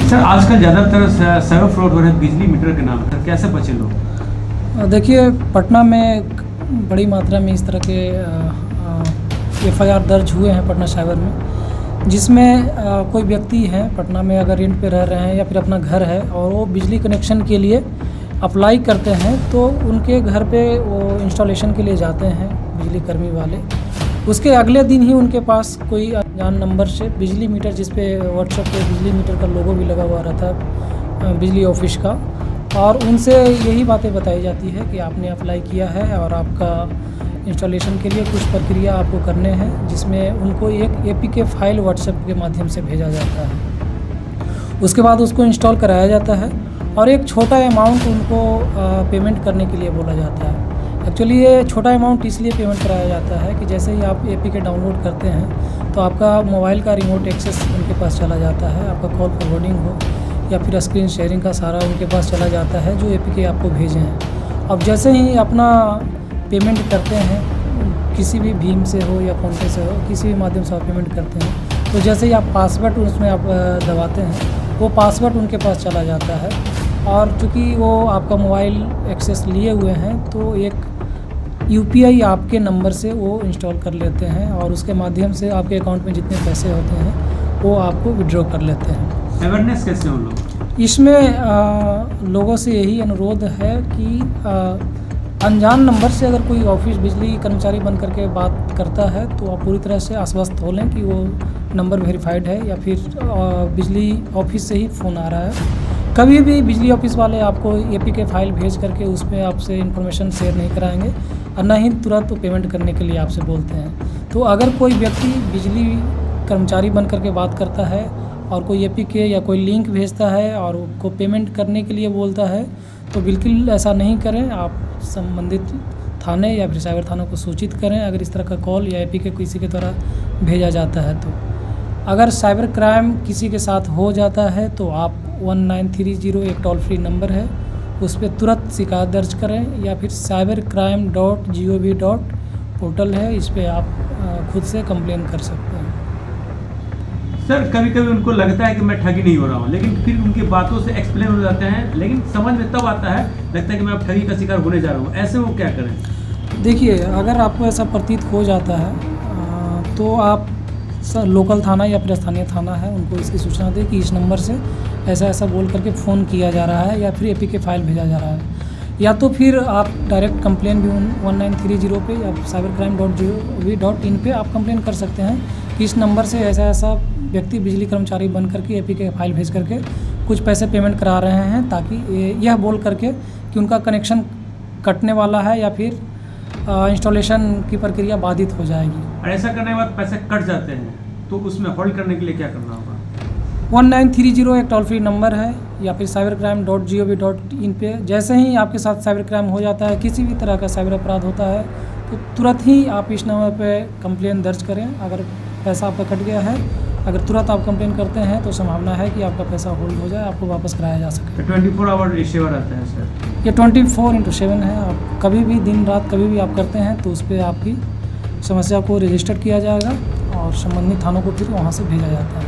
Sir आजकल ज़्यादातर cyber fraud हो रहे हैं बिजली मीटर के नाम पर, कैसे बचे लोग? देखिए, पटना में बड़ी मात्रा में इस तरह के एफआईआर दर्ज हुए हैं पटना साइबर में, जिसमें कोई व्यक्ति है पटना में अगर रेंट पे रह रहे हैं या फिर अपना घर है और वो बिजली कनेक्शन के लिए अप्लाई करते हैं तो उनके घर पे वो इंस्टॉलेशन के लिए जाते हैं बिजली कर्मी वाले। उसके अगले दिन ही उनके पास कोई अनजान नंबर से बिजली मीटर, जिस पे व्हाट्सएप पे बिजली मीटर का लोगो भी लगा हुआ रहता है बिजली ऑफिस का, और उनसे यही बातें बताई जाती है कि आपने अप्लाई किया है और आपका इंस्टॉलेशन के लिए कुछ प्रक्रिया आपको करने हैं, जिसमें उनको एक एपीके फाइल व्हाट्सएप के माध्यम से भेजा जाता है। उसके बाद उसको इंस्टॉल कराया जाता है और एक छोटा अमाउंट उनको पेमेंट करने के लिए बोला जाता है। एक्चुअली ये छोटा अमाउंट इसलिए पेमेंट कराया जाता है कि जैसे ही आप एपीके डाउनलोड करते हैं तो आपका मोबाइल का रिमोट एक्सेस उनके पास चला जाता है, आपका कॉल फॉरवर्डिंग हो या फिर स्क्रीन शेयरिंग का सारा उनके पास चला जाता है जो एपीके आपको भेजे हैं। अब जैसे ही अपना पेमेंट करते हैं, किसी भी भीम से हो या फ़ोनपे से हो, किसी भी माध्यम से आप पेमेंट करते हैं, तो जैसे ही आप पासवर्ड उसमें आप दबाते हैं वो पासवर्ड उनके पास चला जाता है। और चूँकि वो आपका मोबाइल एक्सेस लिए हुए हैं तो एक यूपीआई आपके नंबर से वो इंस्टॉल कर लेते हैं और उसके माध्यम से आपके अकाउंट में जितने पैसे होते हैं वो आपको विड्रॉ कर लेते हैं। अवेयरनेस कैसे हो लोग इसमें लोगों से यही अनुरोध है कि अनजान नंबर से अगर कोई ऑफिस बिजली कर्मचारी बन करके बात करता है तो आप पूरी तरह से आश्वस्त हो लें कि वो नंबर वेरीफाइड है या फिर बिजली ऑफिस से ही फ़ोन आ रहा है। कभी भी बिजली ऑफिस वाले आपको एपीके फाइल भेज करके उस पर आपसे इंफॉर्मेशन शेयर नहीं कराएंगे और न ही तुरंत पेमेंट करने के लिए आपसे बोलते हैं। तो अगर कोई व्यक्ति बिजली कर्मचारी बन करके बात करता है और कोई एपीके या कोई लिंक भेजता है और उसको पेमेंट करने के लिए बोलता है तो बिल्कुल ऐसा नहीं करें। आप संबंधित थाने या फिर साइबर थाना को सूचित करें अगर इस तरह का कॉल या एपीके किसी के द्वारा भेजा जाता है। तो अगर साइबर क्राइम किसी के साथ हो जाता है तो आप 1930 एक टोल फ्री नंबर है, उस पर तुरंत शिकायत दर्ज करें या फिर cybercrime.gov. पोर्टल है, इस पर आप खुद से कंप्लेन कर सकते हैं। सर कभी कभी उनको लगता है कि मैं ठगी नहीं हो रहा हूँ, लेकिन फिर उनकी बातों से एक्सप्लेन हो जाते हैं, लेकिन समझ में तब आता है, लगता है कि मैं अब ठगी का शिकार होने जा रहा हूँ। ऐसे वो क्या करें? देखिए, अगर आपको ऐसा प्रतीत हो जाता है तो आप लोकल थाना या फिर स्थानीय थाना है उनको इसकी सूचना दें कि इस नंबर से ऐसा ऐसा बोल करके फ़ोन किया जा रहा है या फिर एपीके फाइल भेजा जा रहा है। या तो फिर आप डायरेक्ट कंप्लेन भी 1930 पे या cybercrime.gov.in पे आप कंप्लेन कर सकते हैं कि इस नंबर से ऐसा ऐसा व्यक्ति बिजली कर्मचारी बन करके एपीके फाइल भेज करके कुछ पैसे पेमेंट करा रहे हैं, ताकि यह बोल करके कि उनका कनेक्शन कटने वाला है या फिर इंस्टॉलेशन की प्रक्रिया बाधित हो जाएगी। और ऐसा करने के बाद पैसे कट जाते हैं तो उसमें होल्ड करने के लिए क्या करना होगा? 1930 एक टोल फ्री नंबर है या फिर cybercrime.gov.in पे जैसे ही आपके साथ साइबर क्राइम हो जाता है, किसी भी तरह का साइबर अपराध होता है, तो तुरंत ही आप इस नंबर पे कंप्लेन दर्ज करें। अगर पैसा आपका कट गया है, अगर तुरंत आप कंप्लेन करते हैं तो संभावना है कि आपका पैसा होल्ड हो जाए, आपको वापस कराया जा सके। 24 आवर रिसीवर आता है सर? ये 24/7 है। आप कभी भी दिन रात कभी भी आप करते हैं तो उस पर आपकी समस्या को रजिस्टर किया जाएगा और संबंधित थानों को फिर वहाँ से भेजा जाता है।